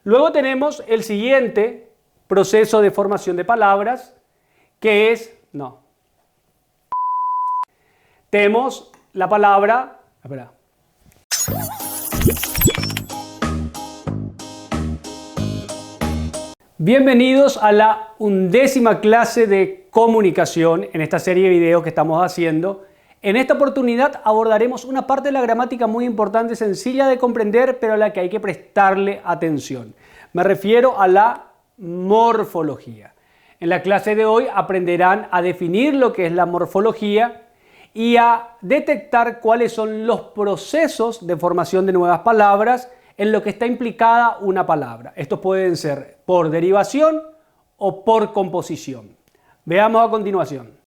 Luego tenemos el siguiente proceso de formación de palabras, que es, tenemos la palabra, Bienvenidos a la 11ª clase de comunicación en esta serie de videos que estamos haciendo. En esta oportunidad abordaremos una parte de la gramática muy importante, sencilla de comprender, pero a la que hay que prestarle atención. Me refiero a la morfología. En la clase de hoy aprenderán a definir lo que es la morfología y a detectar cuáles son los procesos de formación de nuevas palabras en lo que está implicada una palabra. Estos pueden ser por derivación o por composición. Veamos a continuación.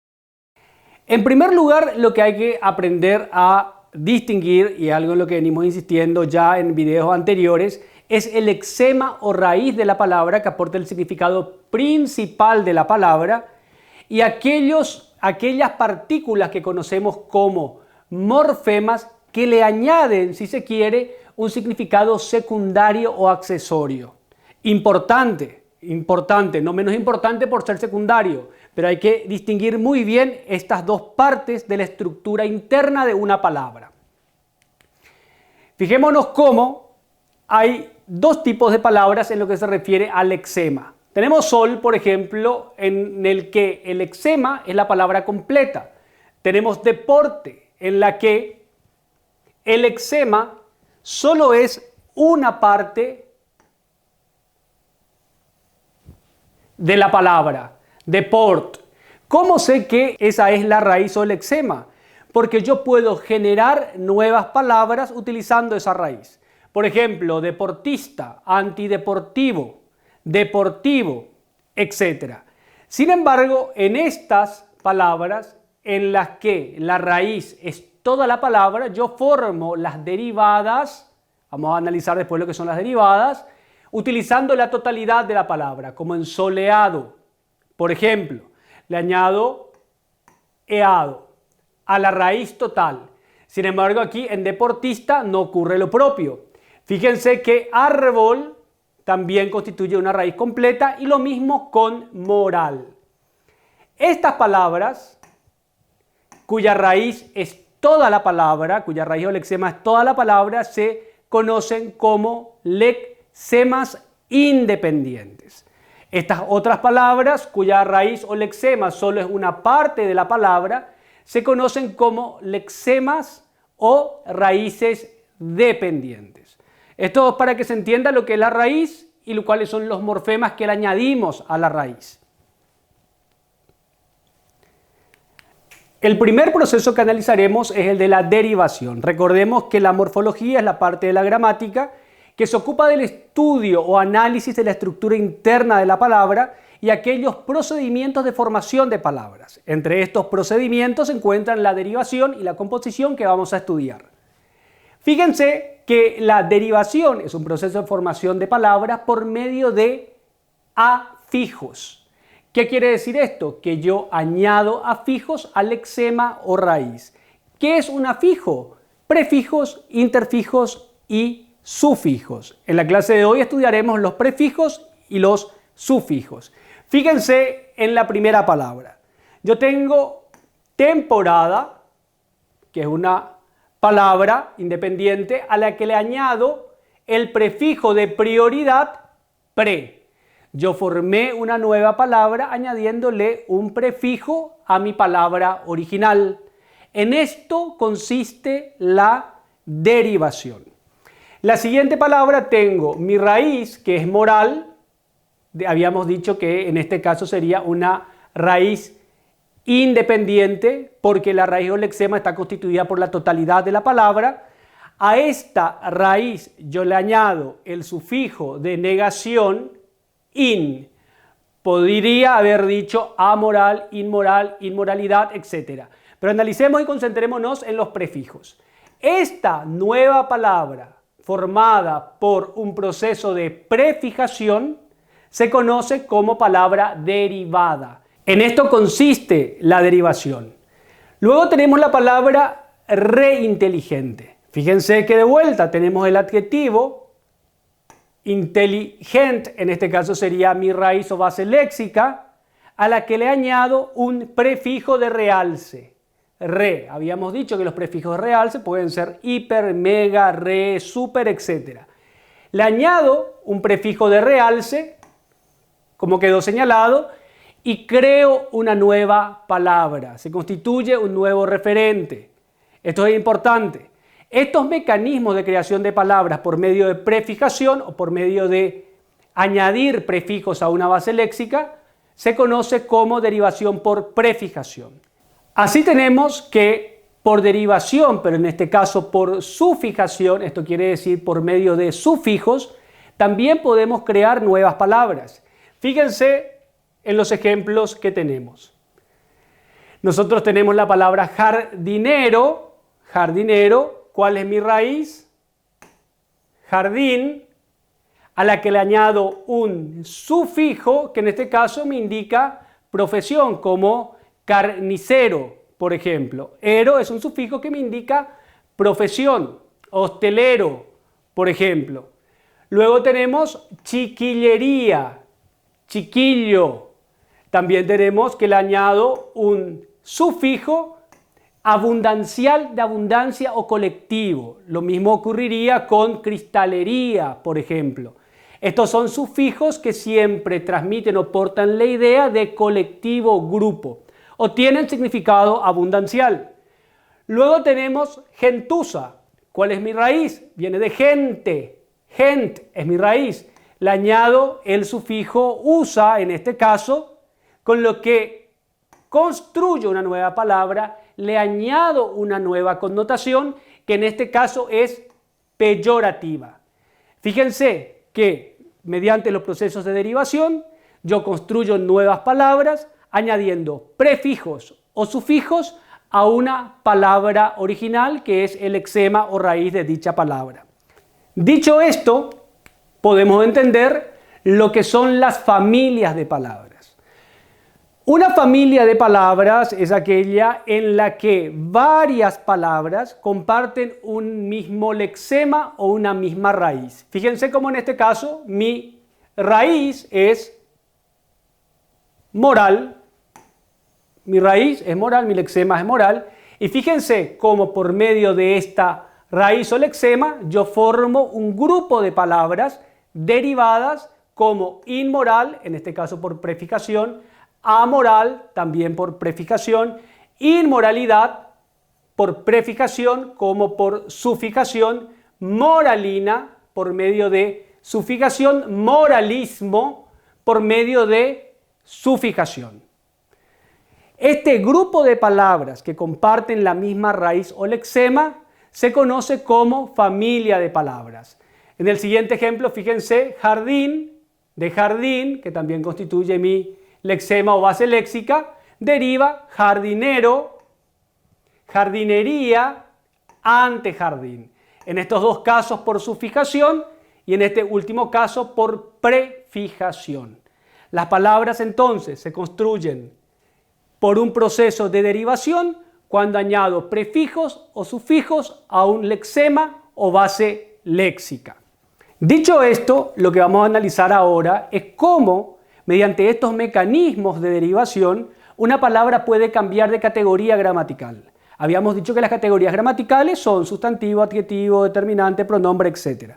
En primer lugar, lo que hay que aprender a distinguir, y algo en lo que venimos insistiendo ya en videos anteriores, es el lexema o raíz de la palabra que aporta el significado principal de la palabra y aquellas partículas que conocemos como morfemas que le añaden, si se quiere, un significado secundario o accesorio. Importante, no menos importante por ser secundario, pero hay que distinguir muy bien estas dos partes de la estructura interna de una palabra. Fijémonos cómo hay dos tipos de palabras en lo que se refiere al lexema. Tenemos sol, por ejemplo, en el que el lexema es la palabra completa. Tenemos deporte, en la que el lexema solo es una parte de la palabra, deport. ¿Cómo sé que esa es la raíz o el lexema? Porque yo puedo generar nuevas palabras utilizando esa raíz. Por ejemplo, deportista, antideportivo, deportivo, etc. Sin embargo, en estas palabras en las que la raíz es toda la palabra, yo formo las derivadas, vamos a analizar después lo que son las derivadas, utilizando la totalidad de la palabra, como en soleado. Por ejemplo, le añado eado a la raíz total. Sin embargo, aquí en deportista no ocurre lo propio. Fíjense que árbol también constituye una raíz completa y lo mismo con moral. Estas palabras, cuya raíz es toda la palabra, cuya raíz o lexema es toda la palabra, se conocen como lexemas independientes. Estas otras palabras, cuya raíz o lexema solo es una parte de la palabra, se conocen como lexemas o raíces dependientes. Esto es para que se entienda lo que es la raíz y cuáles son los morfemas que le añadimos a la raíz. El primer proceso que analizaremos es el de la derivación. Recordemos que la morfología es la parte de la gramática que se ocupa del estudio o análisis de la estructura interna de la palabra y aquellos procedimientos de formación de palabras. Entre estos procedimientos se encuentran la derivación y la composición que vamos a estudiar. Fíjense que la derivación es un proceso de formación de palabras por medio de afijos. ¿Qué quiere decir esto? Que yo añado afijos al lexema o raíz. ¿Qué es un afijo? Prefijos, interfijos y sufijos. En la clase de hoy estudiaremos los prefijos y los sufijos. Fíjense en la primera palabra. Yo tengo temporada, que es una palabra independiente a la que le añado el prefijo de prioridad pre. Yo formé una nueva palabra añadiéndole un prefijo a mi palabra original. En esto consiste la derivación. La siguiente palabra tengo mi raíz, que es moral. Habíamos dicho que en este caso sería una raíz independiente porque la raíz o lexema está constituida por la totalidad de la palabra. A esta raíz yo le añado el sufijo de negación, in. Podría haber dicho amoral, inmoral, inmoralidad, etc. Pero analicemos y concentrémonos en los prefijos. Esta nueva palabra formada por un proceso de prefijación se conoce como palabra derivada. En esto consiste la derivación. Luego tenemos la palabra reinteligente. Fíjense que de vuelta tenemos el adjetivo inteligent, en este caso sería mi raíz o base léxica, a la que le añado un prefijo de realce. Re, habíamos dicho que los prefijos de realce pueden ser hiper, mega, re, super, etc. Le añado un prefijo de realce, como quedó señalado, y creo una nueva palabra. Se constituye un nuevo referente. Esto es importante. Estos mecanismos de creación de palabras por medio de prefijación o por medio de añadir prefijos a una base léxica se conoce como derivación por prefijación. Así tenemos que por derivación, pero en este caso por sufijación, esto quiere decir por medio de sufijos, también podemos crear nuevas palabras. Fíjense en los ejemplos que tenemos. Nosotros tenemos la palabra jardinero, jardinero, ¿cuál es mi raíz? Jardín, a la que le añado un sufijo que en este caso me indica profesión, como carnicero, por ejemplo. Ero es un sufijo que me indica profesión. Hostelero, por ejemplo. Luego tenemos chiquillería, chiquillo. También tenemos que le añado un sufijo abundancial, de abundancia o colectivo. Lo mismo ocurriría con cristalería, por ejemplo. Estos son sufijos que siempre transmiten o portan la idea de colectivo, grupo, o tienen significado abundancial. Luego tenemos gentuza. ¿Cuál es mi raíz? Viene de gente. Gent es mi raíz. Le añado el sufijo usa, en este caso, con lo que construyo una nueva palabra, le añado una nueva connotación, que en este caso es peyorativa. Fíjense que mediante los procesos de derivación, yo construyo nuevas palabras, añadiendo prefijos o sufijos a una palabra original que es el lexema o raíz de dicha palabra. Dicho esto, podemos entender lo que son las familias de palabras. Una familia de palabras es aquella en la que varias palabras comparten un mismo lexema o una misma raíz. Fíjense cómo en este caso mi raíz es moral. Mi raíz es moral, mi lexema es moral. Y fíjense cómo por medio de esta raíz o lexema yo formo un grupo de palabras derivadas como inmoral, en este caso por prefijación, amoral, también por prefijación, inmoralidad por prefijación como por sufijación, moralina por medio de sufijación, moralismo por medio de sufijación. Este grupo de palabras que comparten la misma raíz o lexema se conoce como familia de palabras. En el siguiente ejemplo, fíjense, jardín, de jardín, que también constituye mi lexema o base léxica, deriva jardinero, jardinería, antejardín. En estos dos casos por sufijación y en este último caso por prefijación. Las palabras entonces se construyen por un proceso de derivación cuando añado prefijos o sufijos a un lexema o base léxica. Dicho esto, lo que vamos a analizar ahora es cómo, mediante estos mecanismos de derivación, una palabra puede cambiar de categoría gramatical. Habíamos dicho que las categorías gramaticales son sustantivo, adjetivo, determinante, pronombre, etc.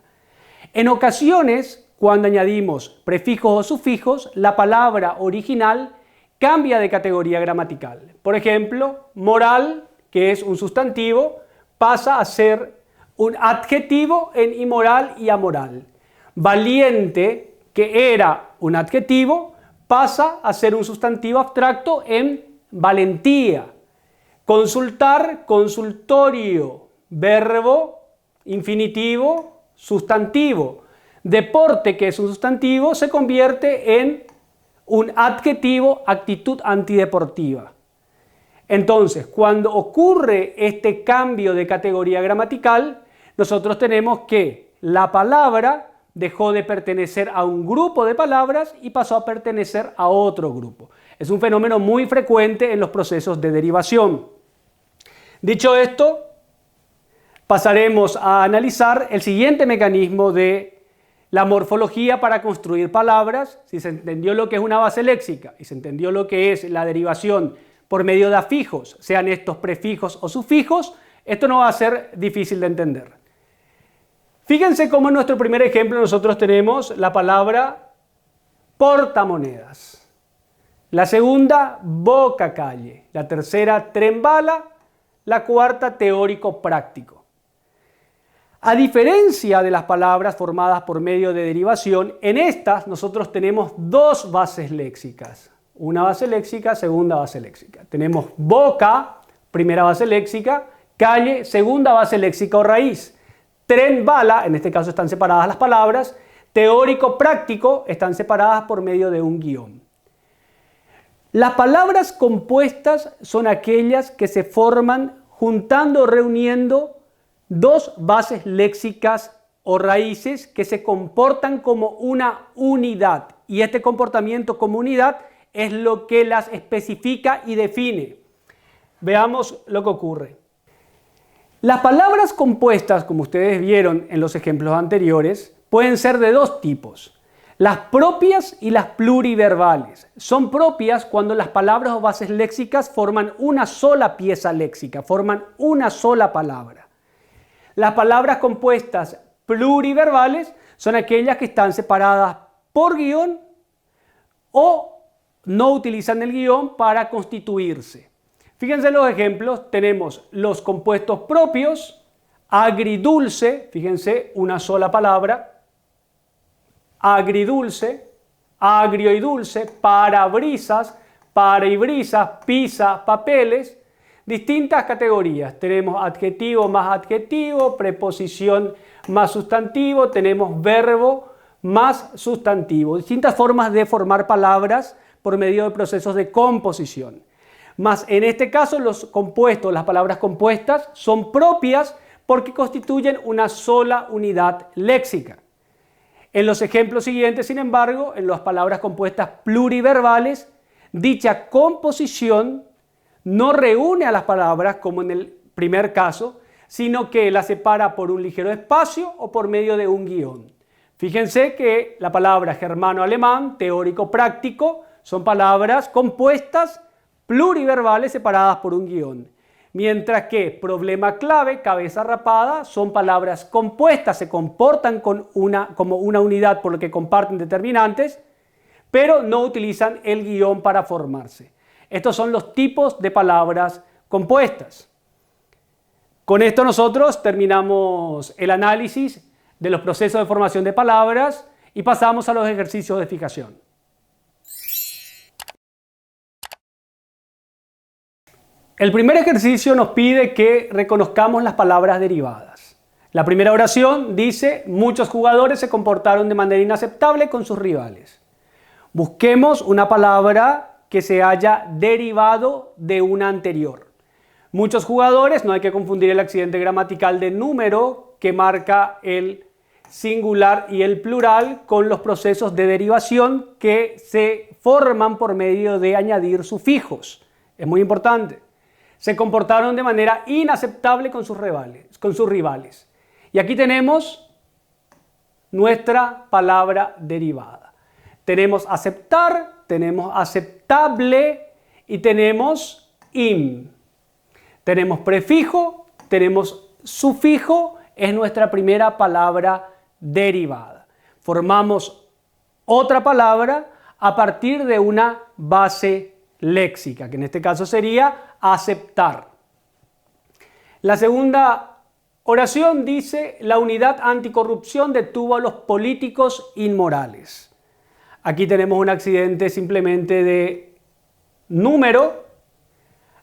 En ocasiones, cuando añadimos prefijos o sufijos, la palabra original cambia de categoría gramatical. Por ejemplo, moral, que es un sustantivo, pasa a ser un adjetivo en inmoral y amoral. Valiente, que era un adjetivo, pasa a ser un sustantivo abstracto en valentía. Consultar, consultorio, verbo, infinitivo, sustantivo. Deporte, que es un sustantivo, se convierte en un adjetivo, actitud antideportiva. Entonces, cuando ocurre este cambio de categoría gramatical, nosotros tenemos que la palabra dejó de pertenecer a un grupo de palabras y pasó a pertenecer a otro grupo. Es un fenómeno muy frecuente en los procesos de derivación. Dicho esto, pasaremos a analizar el siguiente mecanismo de La morfología para construir palabras, si se entendió lo que es una base léxica y se entendió lo que es la derivación por medio de afijos, sean estos prefijos o sufijos, esto no va a ser difícil de entender. Fíjense cómo en nuestro primer ejemplo nosotros tenemos la palabra portamonedas. La segunda, boca calle. La tercera, tren bala. La cuarta, teórico práctico. A diferencia de las palabras formadas por medio de derivación, en estas nosotros tenemos dos bases léxicas. Una base léxica, segunda base léxica. Tenemos boca, primera base léxica, calle, segunda base léxica o raíz. Tren bala, en este caso están separadas las palabras. Teórico práctico, están separadas por medio de un guión. Las palabras compuestas son aquellas que se forman juntando o reuniendo dos bases léxicas o raíces que se comportan como una unidad. Y este comportamiento como unidad es lo que las especifica y define. Veamos lo que ocurre. Las palabras compuestas, como ustedes vieron en los ejemplos anteriores, pueden ser de dos tipos. Las propias y las pluriverbales. Son propias cuando las palabras o bases léxicas forman una sola pieza léxica, forman una sola palabra. Las palabras compuestas pluriverbales son aquellas que están separadas por guión o no utilizan el guión para constituirse. Fíjense los ejemplos, tenemos los compuestos propios, agridulce, fíjense, una sola palabra, agridulce, agrio y dulce, parabrisas, paraibrisas, pizza, papeles, distintas categorías. Tenemos adjetivo más adjetivo, preposición más sustantivo, tenemos verbo más sustantivo. Distintas formas de formar palabras por medio de procesos de composición. Más en este caso los compuestos, las palabras compuestas, son propias porque constituyen una sola unidad léxica. En los ejemplos siguientes, sin embargo, en las palabras compuestas pluriverbales, dicha composición no reúne a las palabras como en el primer caso, sino que las separa por un ligero espacio o por medio de un guión. Fíjense que la palabra germano-alemán, teórico práctico, son palabras compuestas pluriverbales separadas por un guión. Mientras que problema clave, cabeza rapada, son palabras compuestas, se comportan como una unidad por lo que comparten determinantes, pero no utilizan el guión para formarse. Estos son los tipos de palabras compuestas. Con esto nosotros terminamos el análisis de los procesos de formación de palabras y pasamos a los ejercicios de fijación. El primer ejercicio nos pide que reconozcamos las palabras derivadas. La primera oración dice: muchos jugadores se comportaron de manera inaceptable con sus rivales. Busquemos una palabra que se haya derivado de una anterior. Muchos jugadores, no hay que confundir el accidente gramatical de número que marca el singular y el plural con los procesos de derivación que se forman por medio de añadir sufijos. Es muy importante. Se comportaron de manera inaceptable con sus rivales. Y aquí tenemos nuestra palabra derivada. Tenemos aceptar, tenemos aceptable y tenemos im. Tenemos prefijo, tenemos sufijo, es nuestra primera palabra derivada. Formamos otra palabra a partir de una base léxica, que en este caso sería aceptar. La segunda oración dice: la unidad anticorrupción detuvo a los políticos inmorales. Aquí tenemos un accidente simplemente de número.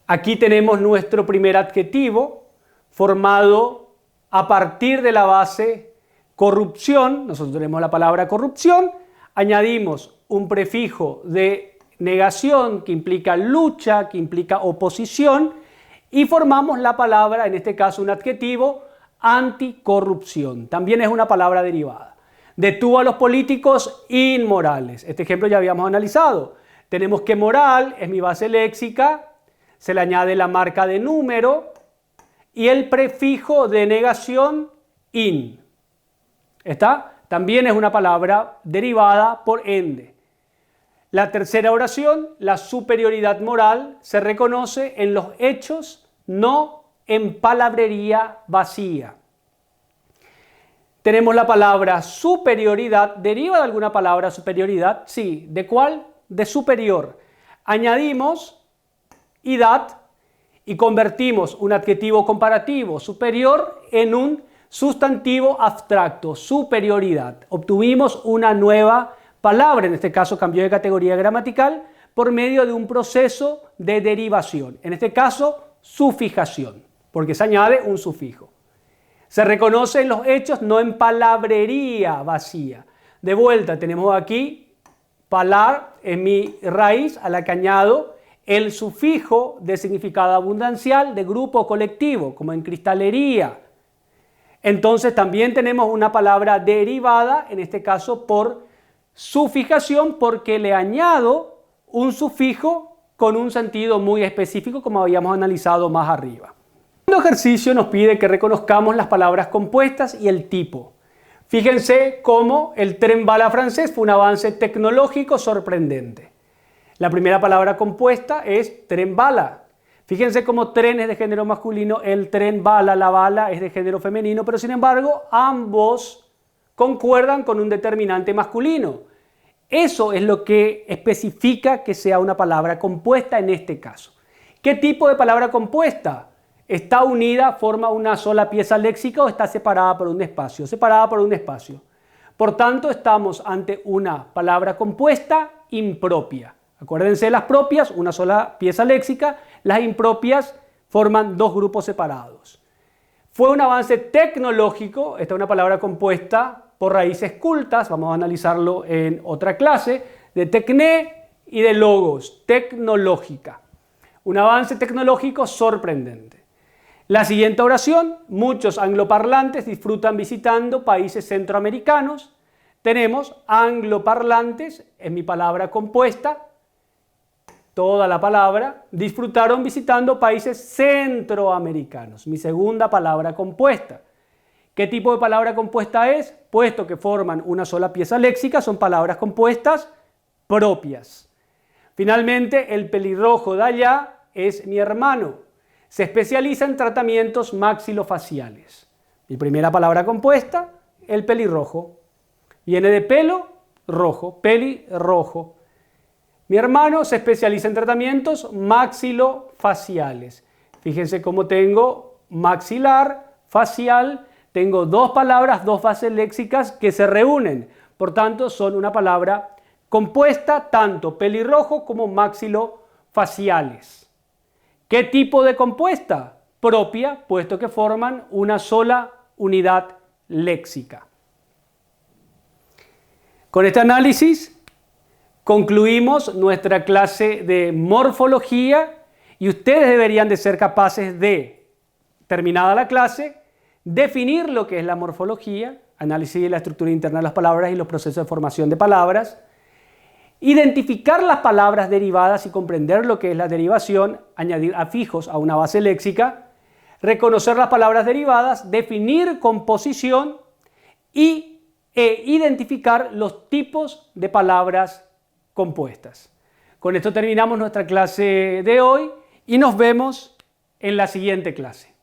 Aquí tenemos nuestro primer adjetivo formado a partir de la base corrupción. Nosotros tenemos la palabra corrupción, añadimos un prefijo de negación que implica lucha, que implica oposición, y formamos la palabra, en este caso un adjetivo, anticorrupción. También es una palabra derivada. Detuvo a los políticos inmorales. Este ejemplo ya habíamos analizado. Tenemos que moral es mi base léxica, se le añade la marca de número y el prefijo de negación in. ¿Está? también es una palabra derivada por ende. La tercera oración, la superioridad moral, se reconoce en los hechos, no en palabrería vacía. Tenemos la palabra superioridad, ¿deriva de alguna palabra superioridad? Sí. ¿De cuál? De superior. Añadimos idad y convertimos un adjetivo comparativo superior en un sustantivo abstracto, superioridad. Obtuvimos una nueva palabra, en este caso cambió de categoría gramatical, por medio de un proceso de derivación. En este caso, sufijación, porque se añade un sufijo. Se reconoce en los hechos, no en palabrería vacía. De vuelta, tenemos aquí palar, en mi raíz, a la que añado el sufijo de significado abundancial de grupo o colectivo, como en cristalería. Entonces también tenemos una palabra derivada, en este caso por sufijación, porque le añado un sufijo con un sentido muy específico, como habíamos analizado más arriba. El segundo ejercicio nos pide que reconozcamos las palabras compuestas y el tipo. Fíjense cómo el tren bala francés fue un avance tecnológico sorprendente. La primera palabra compuesta es tren bala. Fíjense cómo tren es de género masculino, el tren bala, la bala es de género femenino, pero sin embargo ambos concuerdan con un determinante masculino. Eso es lo que especifica que sea una palabra compuesta en este caso. ¿Qué tipo de palabra compuesta? ¿Está unida, forma una sola pieza léxica o está separada por un espacio? Separada por un espacio. Por tanto, estamos ante una palabra compuesta impropia. Acuérdense de las propias, una sola pieza léxica. Las impropias forman dos grupos separados. Fue un avance tecnológico, esta es una palabra compuesta por raíces cultas, vamos a analizarlo en otra clase, de tecné y de logos, tecnológica. Un avance tecnológico sorprendente. La siguiente oración, muchos angloparlantes disfrutan visitando países centroamericanos. Tenemos angloparlantes, es mi palabra compuesta, toda la palabra, disfrutaron visitando países centroamericanos, mi segunda palabra compuesta. ¿Qué tipo de palabra compuesta es? Puesto que forman una sola pieza léxica, son palabras compuestas propias. Finalmente, el pelirrojo de allá es mi hermano. Se especializa en tratamientos maxilofaciales. Mi primera palabra compuesta, el pelirrojo. Viene de pelo, rojo, pelirrojo. Mi hermano se especializa en tratamientos maxilofaciales. Fíjense cómo tengo maxilar, facial, tengo dos palabras, dos bases léxicas que se reúnen. Por tanto, son una palabra compuesta tanto pelirrojo como maxilofaciales. ¿Qué tipo de compuesta? Propia, puesto que forman una sola unidad léxica. Con este análisis concluimos nuestra clase de morfología y ustedes deberían de ser capaces de, terminada la clase, definir lo que es la morfología, análisis de la estructura interna de las palabras y los procesos de formación de palabras, identificar las palabras derivadas y comprender lo que es la derivación, añadir afijos a una base léxica, reconocer las palabras derivadas, definir composición e identificar los tipos de palabras compuestas. Con esto terminamos nuestra clase de hoy y nos vemos en la siguiente clase.